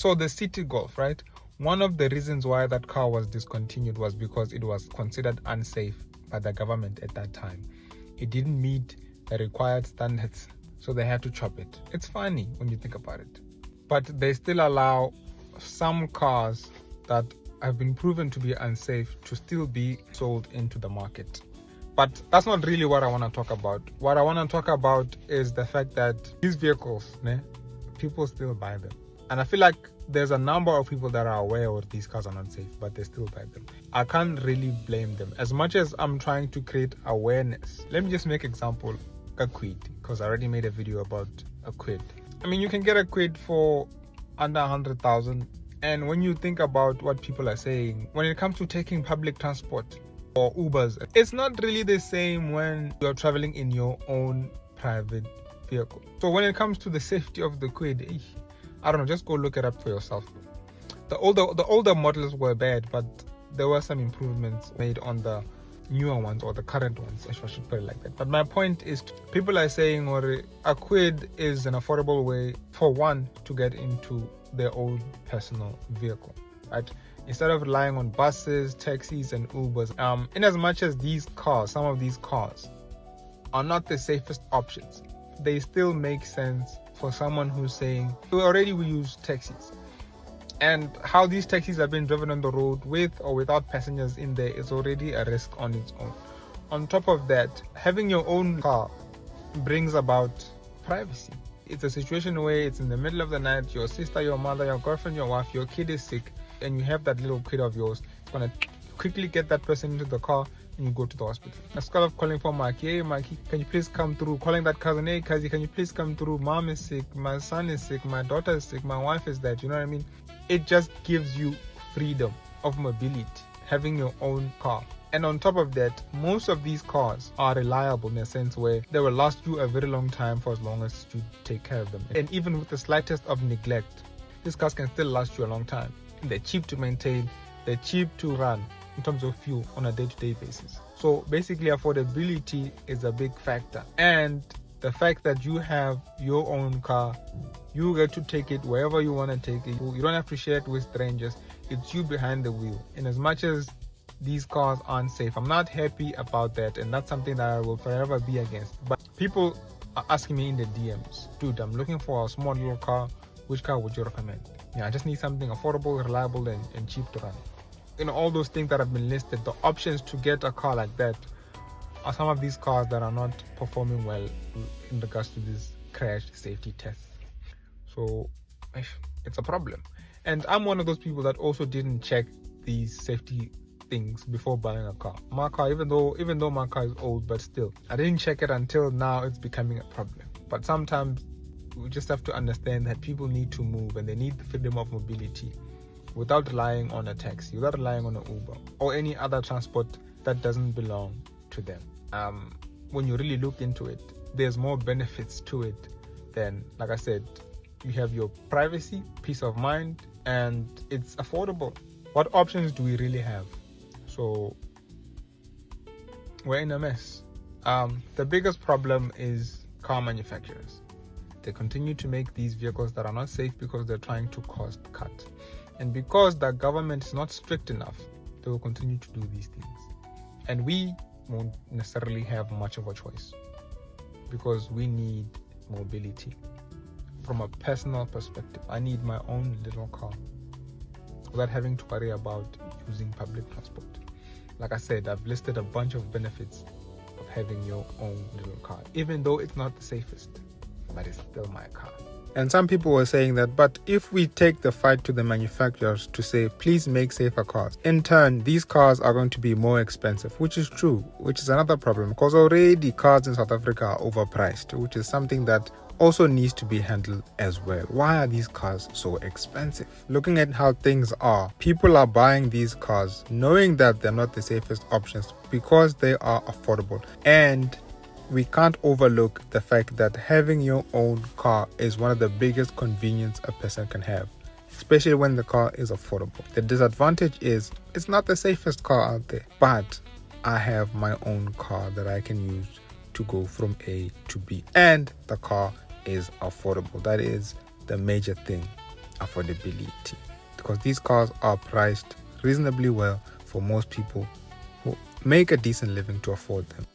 So the City Golf, right? One of the reasons why that car was discontinued was because it was considered unsafe by the government at that time. It didn't meet the required standards, so they had to chop it. It's funny when you think about it. But they still allow some cars that have been proven to be unsafe to still be sold into the market. But that's not really what I want to talk about. What I want to talk about is the fact that these vehicles, people still buy them. And I feel like there's a number of people that are aware of these cars are not safe, but they still buy them. I can't really blame them. As much as I'm trying to create awareness, let me just make example, a Kwid, because I already made a video about a Kwid. I mean, you can get a Kwid for under 100,000. And when you think about what people are saying, when it comes to taking public transport or Ubers, it's not really the same when you're traveling in your own private vehicle. So when it comes to the safety of the Kwid, I don't know, just go look it up for yourself. The older models were bad, but there were some improvements made on the newer ones, or the current ones, if I should put it like that. But my point is, people are saying a Kwid is an affordable way for one to get into their own personal vehicle, right? Instead of relying on buses, taxis, and Ubers. In as much as these cars, some of these cars are not the safest options, they still make sense for someone who's saying, we use taxis. And how these taxis are being driven on the road with or without passengers in there is already a risk on its own. On top of that, having your own car brings about privacy. It's a situation where it's in the middle of the night, your sister, your mother, your girlfriend, your wife, your kid is sick, and you have that little kid of yours. It's going to quickly get that person into the car and you go to the hospital. Instead of calling for Mikey, hey Mikey, can you please come through? Calling that cousin, hey cousin, can you please come through? Mom is sick, my son is sick, my daughter is sick, my wife is dead. You know what I mean? It just gives you freedom of mobility, having your own car. And on top of that, most of these cars are reliable in a sense where they will last you a very long time for as long as you take care of them. And even with the slightest of neglect, these cars can still last you a long time. They're cheap to maintain, they're cheap to run in terms of fuel on a day-to-day basis. So basically, affordability is a big factor. And the fact that you have your own car, you get to take it wherever you want to take it. You don't have to share it with strangers. It's you behind the wheel. And as much as these cars aren't safe, I'm not happy about that, and that's something that I will forever be against. But people are asking me in the DMs, dude, I'm looking for a small little car. Which car would you recommend? Yeah, I just need something affordable, reliable, and cheap to run. All those things that have been listed, the options to get a car like that are some of these cars that are not performing well in regards to this crash safety tests. So it's a problem. And I'm one of those people that also didn't check these safety things before buying a car. My car, even though my car is old, but still, I didn't check it until now. It's becoming a problem. But sometimes we just have to understand that people need to move, and they need the freedom of mobility without relying on a taxi, without relying on an Uber or any other transport that doesn't belong to them. When you really look into it, there's more benefits to it than, like I said, you have your privacy, peace of mind, and it's affordable. What options do we really have? So we're in a mess. The biggest problem is car manufacturers. They continue to make these vehicles that are not safe because they're trying to cost cut. And because the government is not strict enough, they will continue to do these things. And we won't necessarily have much of a choice because we need mobility. From a personal perspective, I need my own little car without having to worry about using public transport. Like I said, I've listed a bunch of benefits of having your own little car, even though it's not the safest, but it's still my car. And some people were saying that, but if we take the fight to the manufacturers to say, please make safer cars, in turn, these cars are going to be more expensive, which is true, which is another problem, because already cars in South Africa are overpriced, which is something that also needs to be handled as well. Why are these cars so expensive? Looking at how things are, people are buying these cars knowing that they're not the safest options because they are affordable. And we can't overlook the fact that having your own car is one of the biggest convenience a person can have, especially when the car is affordable. The disadvantage is it's not the safest car out there, but I have my own car that I can use to go from A to B, and the car is affordable. That is the major thing. affordability, because these cars are priced reasonably well for most people who make a decent living to afford them.